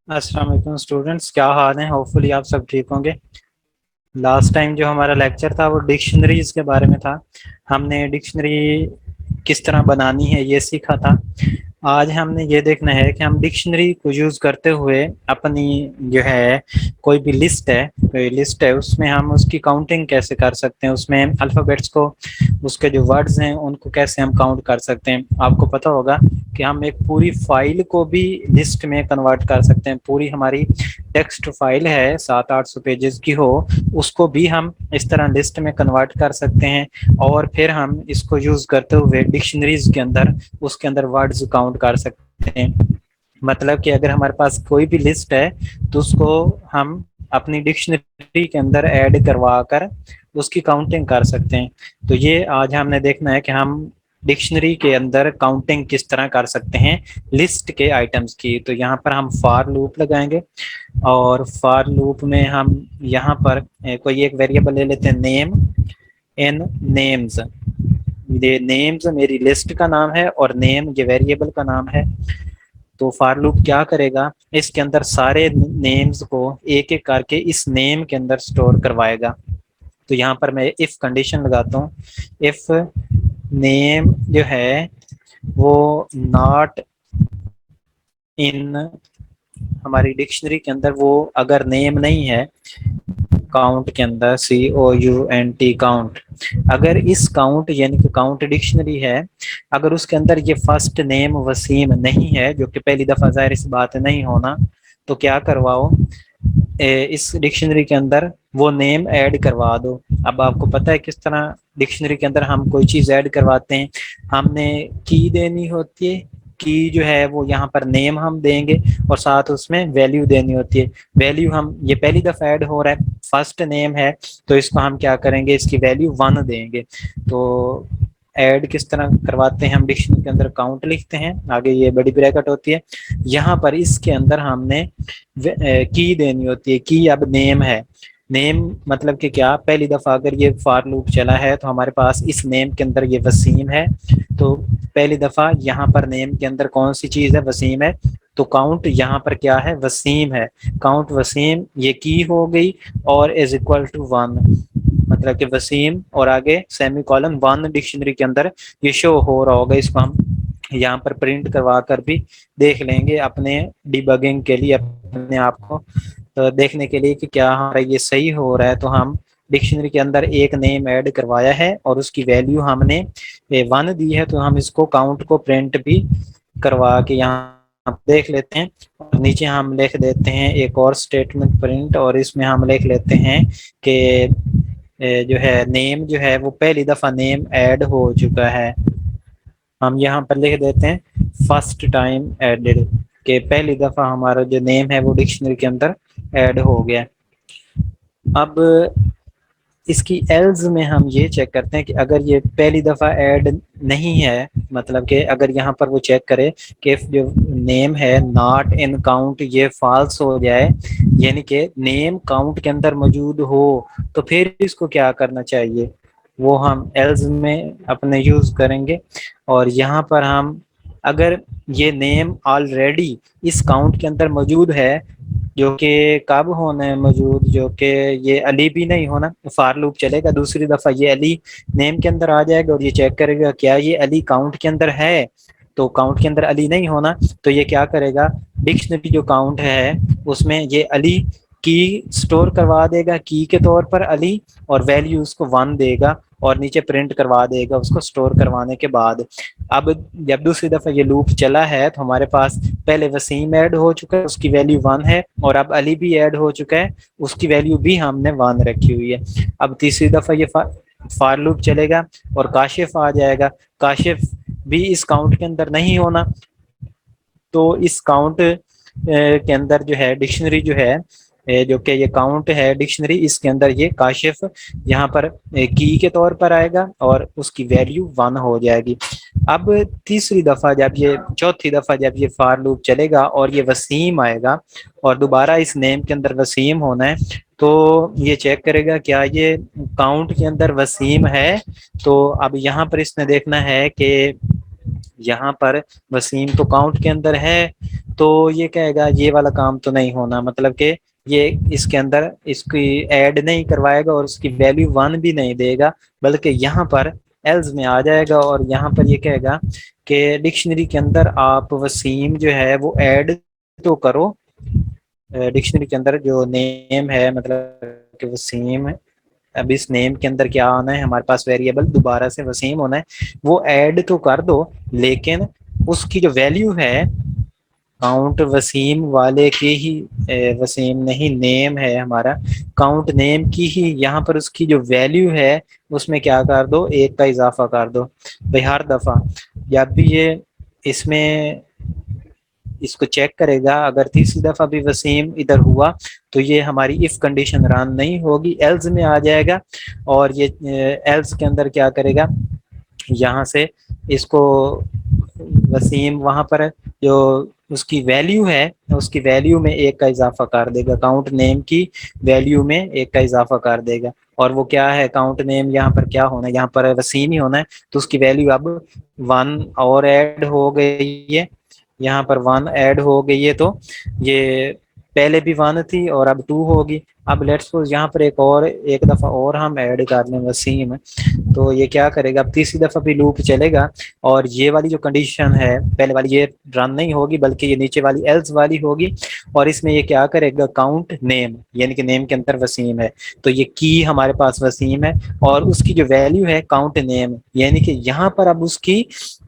السلام علیکم اسٹوڈنٹس، کیا حال ہیں؟ ہوپ فلی آپ سب ٹھیک ہوں گے۔ لاسٹ ٹائم جو ہمارا لیکچر تھا وہ ڈکشنریز کے بارے میں تھا۔ ہم نے ڈکشنری کس طرح بنانی ہے یہ سیکھا تھا۔ آج ہم نے یہ دیکھنا ہے کہ ہم ڈکشنری کو یوز کرتے ہوئے اپنی جو ہے کوئی بھی لسٹ ہے اس میں ہم اس کی کاؤنٹنگ کیسے کر سکتے ہیں، اس میں الفابیٹس کو، اس کے جو ورڈز ہیں ان کو کیسے ہم کاؤنٹ کر سکتے ہیں۔ آپ کو پتہ ہوگا کہ ہم ایک پوری فائل کو بھی لسٹ میں کنورٹ کر سکتے ہیں۔ پوری ہماری ٹیکسٹ فائل ہے 700-800 پیجز کی ہو، اس کو بھی ہم اس طرح لسٹ میں کنورٹ کر سکتے ہیں، اور پھر ہم اس کو یوز کرتے ہوئے ڈکشنریز کے اندر اس کے اندر ورڈز کاؤنٹ کر سکتے ہیں۔ مطلب کہ اگر ہمارے پاس کوئی بھی لسٹ ہے تو اس کو ہم اپنی ڈکشنری کے اندر ایڈ کروا کر اس کی کاؤنٹنگ کر سکتے ہیں۔ تو یہ آج ہم نے دیکھنا ہے کہ ہم ڈکشنری کے اندر کاؤنٹنگ کس طرح کر سکتے ہیں لسٹ کے آئٹمز کی۔ تو یہاں پر ہم فار لوپ لگائیں گے، اور فار لوپ میں ہم یہاں پر کوئی ایک ویریبل لے لیتے ہیں، نیم ان نیمز۔ یہ نیمز میری لسٹ کا نام ہے اور نیم یہ ویریبل کا نام ہے۔ تو فار لوپ کیا کرے گا، اس کے اندر سارے نیمز کو ایک ایک کر کے اس نیم کے اندر سٹور کروائے گا۔ تو یہاں پر میں اف کنڈیشن لگاتا ہوں، اف نیم جو ہے وہ ناٹ ان ہماری ڈکشنری کے اندر، وہ اگر نیم نہیں ہے کاؤنٹ کے اندر COUNT کاؤنٹ، اگر اس کاؤنٹ یعنی کہ کاؤنٹ ڈکشنری ہے، اگر اس کے اندر یہ فرسٹ نیم وسیم نہیں ہے، جو کہ پہلی دفعہ ظاہر اس بات نہیں ہونا، تو کیا کرواؤ، اس ڈکشنری کے اندر وہ نیم ایڈ کروا دو۔ اب آپ کو پتہ ہے کس طرح ڈکشنری کے اندر ہم کوئی چیز ایڈ کرواتے ہیں، ہم نے کی دینی ہوتی ہے، کی جو ہے وہ یہاں پر نیم ہم دیں گے اور ساتھ اس میں ویلیو دینی ہوتی ہے۔ ویلیو ہم یہ پہلی دفعہ ایڈ ہو رہا ہے، فرسٹ نیم ہے، تو اس کو ہم کیا کریں گے، اس کی ویلیو 1 دیں گے۔ تو ایڈ کس طرح کرواتے ہیں، ہم ڈکشنری کے اندر کاؤنٹ لکھتے ہیں، آگے یہ بڑی بریکٹ ہوتی ہے، یہاں پر اس کے اندر ہم نے کی دینی ہوتی ہے۔ کی اب نیم ہے، نیم مطلب کہ کیا، پہلی دفعہ اگر یہ فار لوپ چلا ہے تو ہمارے پاس اس نیم کے اندر یہ وسیم ہے، تو پہلی دفعہ یہاں پر نیم کے اندر کون سی چیز ہے، وسیم ہے، تو کاؤنٹ یہاں پر کیا ہے، وسیم ہے، کاؤنٹ وسیم، یہ کی ہو گئی اور از اکول ٹو 1، مطلب کہ وسیم اور آگے سیمی کولن 1 ڈکشنری کے اندر یہ شو ہو رہا ہوگا۔ اس کو ہم یہاں پر پرنٹ کروا کر بھی دیکھ لیں گے اپنے ڈیبگنگ کے لیے، اپنے آپ کو دیکھنے کے لیے کہ کیا ہمارا یہ صحیح ہو رہا ہے۔ تو ہم ڈکشنری کے اندر ایک نیم ایڈ کروایا ہے اور اس کی ویلیو ہم نے 1 دی ہے، تو ہم اس کو کاؤنٹ کو پرنٹ بھی کروا کے یہاں دیکھ لیتے ہیں۔ اور نیچے ہم لکھ دیتے ہیں ایک اور اسٹیٹمنٹ پرنٹ، اور اس میں ہم لکھ لیتے ہیں کہ جو ہے نیم جو ہے وہ پہلی دفعہ نیم ایڈ ہو چکا ہے۔ ہم یہاں پر لکھ دیتے ہیں فرسٹ ٹائم ایڈڈ، کہ پہلی دفعہ ہمارا جو نیم ہے وہ ڈکشنری کے اندر ایڈ ہو گیا۔ اب اس کی ایلز میں ہم یہ چیک کرتے ہیں کہ اگر یہ پہلی دفعہ ایڈ نہیں ہے، مطلب کہ اگر یہاں پر وہ چیک کرے کہ جو نیم ہے ناٹ ان کاؤنٹ یہ فالس ہو جائے، یعنی کہ نیم کاؤنٹ کے اندر موجود ہو، تو پھر اس کو کیا کرنا چاہیے، وہ ہم ایلز میں اپنے یوز کریں گے۔ اور یہاں پر ہم اگر یہ نیم آلریڈی اس کاؤنٹ کے اندر موجود ہے، جو کہ کب ہونا ہے موجود، جو کہ یہ علی بھی نہیں ہونا، فار لوپ چلے گا، دوسری دفعہ یہ علی نیم کے اندر آ جائے گا اور یہ چیک کرے گا کیا یہ علی کاؤنٹ کے اندر ہے، تو کاؤنٹ کے اندر علی نہیں ہونا، تو یہ کیا کرے گا، ڈکشنری جو کاؤنٹ ہے اس میں یہ علی کی سٹور کروا دے گا، کی کے طور پر علی، اور ویلیو اس کو 1 دے گا اور نیچے پرنٹ کروا دے گا اس کو سٹور کروانے کے بعد۔ اب جب دوسری دفعہ یہ لوپ چلا ہے تو ہمارے پاس پہلے وسیم ایڈ ہو چکا ہے، اس کی ویلیو 1 ہے، اور اب علی بھی ایڈ ہو چکا ہے، اس کی ویلیو بھی ہم نے 1 رکھی ہوئی ہے۔ اب تیسری دفعہ یہ فار لوپ چلے گا اور کاشف آ جائے گا، کاشف بھی اس کاؤنٹ کے اندر نہیں ہونا، تو اس کاؤنٹ کے اندر جو ہے ڈکشنری جو ہے جو کہ یہ کاؤنٹ ہے ڈکشنری، اس کے اندر یہ کاشف یہاں پر کی کے طور پر آئے گا اور اس کی ویلیو 1 ہو جائے گی۔ اب تیسری دفعہ جب یہ چوتھی دفعہ جب یہ فار لوپ چلے گا اور یہ وسیم آئے گا اور دوبارہ اس نیم کے اندر وسیم ہونا ہے، تو یہ چیک کرے گا کیا یہ کاؤنٹ کے اندر وسیم ہے، تو اب یہاں پر اس نے دیکھنا ہے کہ یہاں پر وسیم تو کاؤنٹ کے اندر ہے، تو یہ کہے گا یہ والا کام تو نہیں ہونا، مطلب کہ یہ اس کے اندر اس کی ایڈ نہیں کروائے گا اور اس کی ویلیو 1 بھی نہیں دے گا، بلکہ یہاں پر ایلز میں آ جائے گا اور یہاں پر یہ کہے گا کہ ڈکشنری کے اندر آپ وسیم جو ہے وہ ایڈ تو کرو، ڈکشنری کے اندر جو نیم ہے مطلب کہ وسیم، اب اس نیم کے اندر کیا آنا ہے ہمارے پاس ویریبل دوبارہ سے وسیم ہونا ہے، وہ ایڈ تو کر دو لیکن اس کی جو ویلیو ہے کاؤنٹ وسیم والے کی ہی، وسیم نہیں نیم ہے ہمارا، کاؤنٹ نیم کی ہی یہاں پر اس کی جو ویلیو ہے اس میں کیا کر دو 1 کا اضافہ کر دو بھائی ہر دفعہ، جب بھی یہ اس میں اس کو چیک کرے گا اگر تیسری دفعہ بھی وسیم ادھر ہوا تو یہ ہماری اف کنڈیشن رن نہیں ہوگی، ایلز میں آ جائے گا اور یہ ایلز کے اندر کیا کرے گا یہاں سے اس کو وسیم وہاں پر جو اس کی ویلیو ہے اس کی ویلیو میں 1 کا اضافہ کر دے گا، کاؤنٹ نیم کی ویلیو میں 1 کا اضافہ کر دے گا، اور وہ کیا ہے کاؤنٹ نیم یہاں پر کیا ہونا ہے یہاں پر وسیم ہی ہونا ہے، تو اس کی ویلیو اب 1 اور ایڈ ہو گئی ہے، یہاں پر 1 ایڈ ہو گئی ہے، تو یہ پہلے بھی 1 تھی اور اب 2 ہوگی، اب لیٹس سپوز یہاں پر ایک دفعہ اور ہم ایڈ کر لیں وسیم، تو یہ کیا کرے گا اب تیسری دفعہ بھی لوپ چلے گا اور یہ والی جو کنڈیشن ہے پہلے والی یہ رن نہیں ہوگی بلکہ یہ نیچے والی ایلس والی ہوگی، اور اس میں یہ کیا کرے گا کاؤنٹ نیم یعنی کہ نیم کے اندر وسیم ہے تو یہ کی ہمارے پاس وسیم ہے اور اس کی جو ویلیو ہے کاؤنٹ نیم یعنی کہ یہاں پر اب اس کی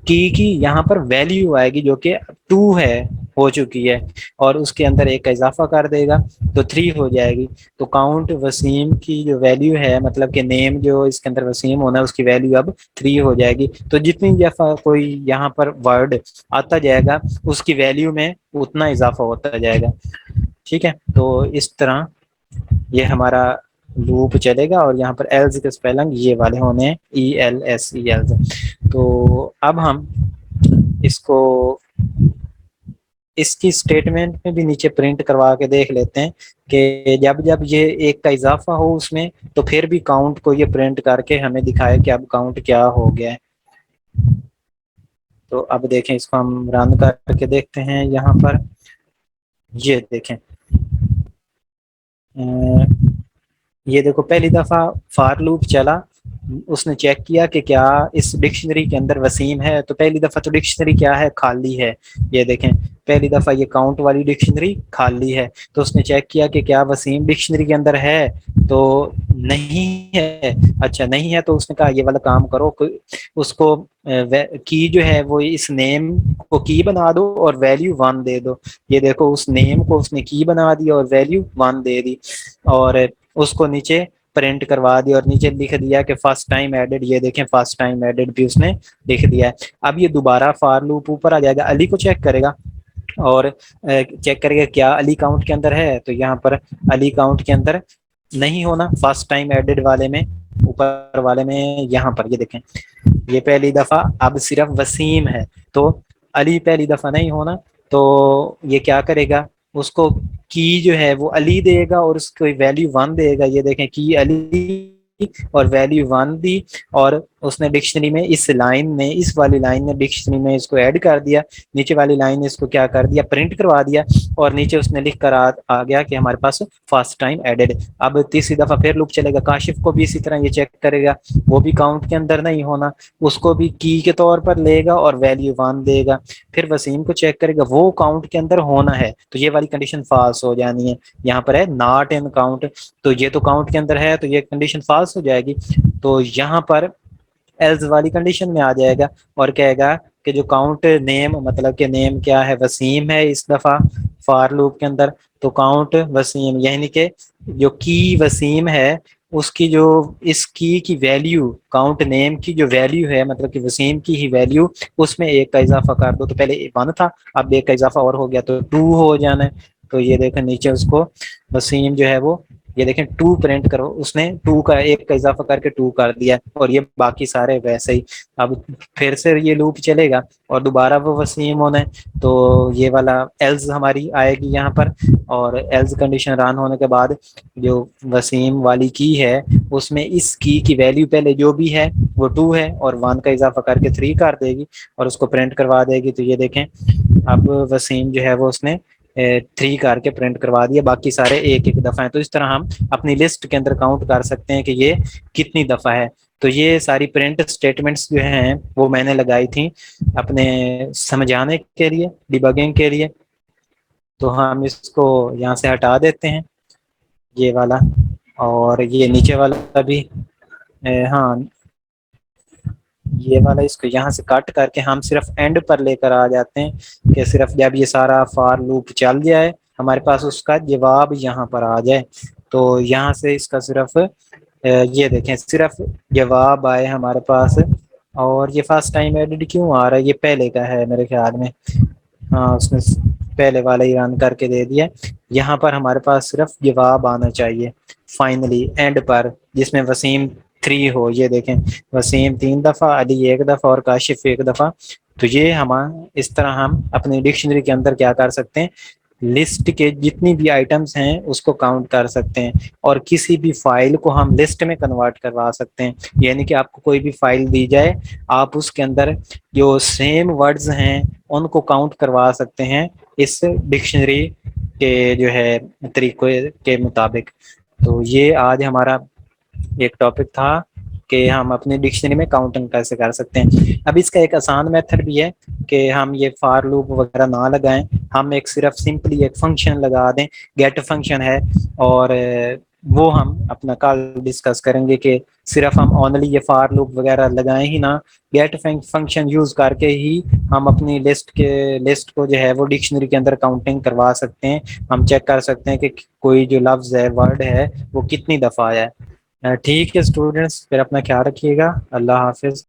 یہاں پر ویلیو آئے گی جو کہ 2 ہے ہو چکی ہے اور اس کے اندر 1 کا اضافہ کر دے گا تو 3 ہو جائے گی، تو کاؤنٹ وسیم کی جو ویلیو ہے مطلب کہ نیم جو اس کے اندر وسیم ہونا ہے اس کی ویلیو اب 3 ہو جائے گی، تو جتنی دفعہ کوئی یہاں پر ورڈ آتا جائے گا اس کی ویلیو میں اتنا اضافہ ہوتا جائے گا، ٹھیک ہے، تو اس طرح یہ ہمارا لوپ چلے گا اور یہاں پر ایلز کے اسپیلنگ یہ والے ہونے ہیں ELSE، تو اب ہم اس کو اس کی اسٹیٹمنٹ میں بھی نیچے پرنٹ کروا کے دیکھ لیتے ہیں کہ جب جب یہ 1 کا اضافہ ہو اس میں تو پھر بھی کاؤنٹ کو یہ پرنٹ کر کے ہمیں دکھائے کہ اب کاؤنٹ کیا ہو گیا ہے، تو اب دیکھیں اس کو ہم رن کر کے دیکھتے ہیں، یہاں پر یہ دیکھیں یہ دیکھو پہلی دفعہ فار لوپ چلا، اس نے چیک کیا کہ کیا اس ڈکشنری کے اندر وسیم ہے، تو پہلی دفعہ تو ڈکشنری کیا ہے خالی ہے، یہ دیکھیں پہلی دفعہ یہ کاؤنٹ والی ڈکشنری خالی ہے، تو اس نے چیک کیا کہ کیا وسیم ڈکشنری کے اندر ہے تو نہیں ہے، اچھا نہیں ہے تو اس نے کہا یہ والا کام کرو، اس کو کی جو ہے وہ اس نیم کو کی بنا دو اور ویلیو 1 دے دو، یہ دیکھو اس نیم کو اس نے کی بنا دی اور ویلیو 1 دے دی اور اس کو نیچے پرنٹ کروا دیا اور نیچے لکھ دیا کہ فرسٹ ٹائم ایڈڈ، یہ دیکھیں فرسٹ ٹائم ایڈڈ بھی اس نے لکھ دیا ہے، اب یہ دوبارہ فار لوپ اوپر آ جائے گا، علی کو چیک کرے گا اور چیک کرے گا کیا علی کاؤنٹ کے اندر ہے، تو یہاں پر علی کاؤنٹ کے اندر نہیں ہونا فرسٹ ٹائم ایڈڈ والے میں، اوپر والے میں یہاں پر یہ دیکھیں یہ پہلی دفعہ اب صرف وسیم ہے تو علی پہلی دفعہ نہیں ہونا، تو یہ کیا کرے گا اس کو کی جو ہے وہ علی دے گا اور اس کو ویلیو 1 دے گا، یہ دیکھیں کی علی اور ویلیو 1 دی اور اس نے ڈکشنری میں اس لائن میں اس والی لائن میں ڈکشنری میں اس کو ایڈ کر دیا، نیچے والی لائن نے اس کو کیا کر دیا پرنٹ کروا دیا اور نیچے اس نے لکھ کر آ گیا کہ ہمارے پاس فرسٹ ٹائم ایڈڈ، اب تیسری دفعہ پھر لوپ چلے گا، کاشف کو بھی اسی طرح یہ چیک کرے گا، وہ بھی کاؤنٹ کے اندر نہیں ہونا، اس کو بھی کی کے طور پر لے گا اور ویلیو 1 دے گا، پھر وسیم کو چیک کرے گا وہ کاؤنٹ کے اندر ہونا ہے تو یہ والی کنڈیشن فالس ہو جانی ہے، یہاں پر ہے ناٹ ان کاؤنٹ، تو یہ تو کاؤنٹ کے اندر ہے تو یہ کنڈیشن فالس ہو جائے گی، تو یہاں پر ایلز والی کنڈیشن میں آ جائے گا اور کہے گا کہ جو کاؤنٹ نیم مطلب کہ نیم کیا ہے وسیم ہے اس دفعہ فار لوپ کے اندر، تو کاؤنٹ وسیم یعنی کہ جو کی وسیم ہے اس کی جو اس کی ویلیو کاؤنٹ نیم کی جو ویلیو ہے مطلب کہ وسیم کی ہی ویلیو اس میں 1 کا اضافہ کر دو، تو پہلے 1 تھا اب 1 کا اضافہ اور ہو گیا تو 2 ہو جانا ہے، تو یہ دیکھیں نیچے اس کو وسیم جو ہے وہ یہ دیکھیں 2 پرنٹ کرو، اس نے 2 کا ایک کا اضافہ کر کے 2 کر دیا، اور یہ باقی سارے ویسے ہی. اب پھر سے یہ لوپ چلے گا اور دوبارہ وہ وسیم ہونا ہے، تو یہ والا ایلز ہماری آئے گی یہاں پر، اور ایلز کنڈیشن رن ہونے کے بعد جو وسیم والی کی ہے اس میں اس کی ویلیو پہلے جو بھی ہے وہ 2 ہے، اور 1 کا اضافہ کر کے 3 کر دے گی اور اس کو پرنٹ کروا دے گی. تو یہ دیکھیں اب وسیم جو ہے وہ اس نے 3 کر کے پرنٹ کروا دیا، باقی سارے ایک ایک دفعہ ہیں. تو اس طرح ہم اپنی لسٹ کے اندر کاؤنٹ کر سکتے ہیں کہ یہ کتنی دفعہ ہے. تو یہ ساری پرنٹ اسٹیٹمنٹس جو ہیں وہ میں نے لگائی تھیں اپنے سمجھانے کے لیے، ڈیبگنگ کے لیے. تو ہم اس کو یہاں سے ہٹا دیتے ہیں یہ والا، اور یہ نیچے والا بھی ہاں یہ والا اس کو یہاں سے کٹ کر کے ہم صرف اینڈ پر لے کر آ جاتے ہیں کہ صرف جب یہ سارا فار لوپ چل جائے ہمارے پاس اس کا جواب یہاں پر آ جائے. تو یہاں سے اس کا صرف یہ دیکھیں صرف جواب آئے ہمارے پاس. اور یہ فرسٹ ٹائم ایڈٹ کیوں آ رہا ہے؟ یہ پہلے کا ہے میرے خیال میں، ہاں اس نے پہلے والا ہی رن کر کے دے دیا. یہاں پر ہمارے پاس صرف جواب آنا چاہیے فائنلی اینڈ پر، جس میں وسیم 3 ہو. یہ دیکھیں وسیم 3 دفعہ، علی 1 دفعہ اور کاشف 1 دفعہ. تو یہ اس طرح ہم اپنی ڈکشنری کے اندر کیا کر سکتے ہیں، لسٹ کے جتنی بھی آئٹمس ہیں اس کو کاؤنٹ کر سکتے ہیں، اور کسی بھی فائل کو ہم لسٹ میں کنورٹ کروا سکتے ہیں. یعنی کہ آپ کو کوئی بھی فائل دی جائے، آپ اس کے اندر جو سیم ورڈز ہیں ان کو کاؤنٹ کروا سکتے ہیں اس ڈکشنری کے جو ہے طریقے کے مطابق. تو یہ آج ہمارا ایک ٹاپک تھا کہ ہم اپنی ڈکشنری میں کاؤنٹنگ کیسے کر سکتے ہیں. اب اس کا ایک آسان میتھڈ بھی ہے کہ ہم یہ فار لوپ وغیرہ نہ لگائیں، ہم ایک صرف سمپلی ایک فنکشن لگا دیں، گیٹ فنکشن ہے، اور وہ ہم اپنا کل ڈسکس کریں گے کہ صرف ہم اونلی یہ فار لوپ وغیرہ لگائیں ہی نہ، گیٹ فنکشن یوز کر کے ہی ہم اپنی لسٹ کو جو ہے وہ ڈکشنری کے اندر کاؤنٹنگ کروا سکتے ہیں. ہم چیک کر سکتے ہیں کہ کوئی جو لفظ ہے، ورڈ ہے، وہ کتنی دفعہ آیا ہے. ٹھیک ہے اسٹوڈینٹس، پھر اپنا خیال رکھیے گا. اللہ حافظ.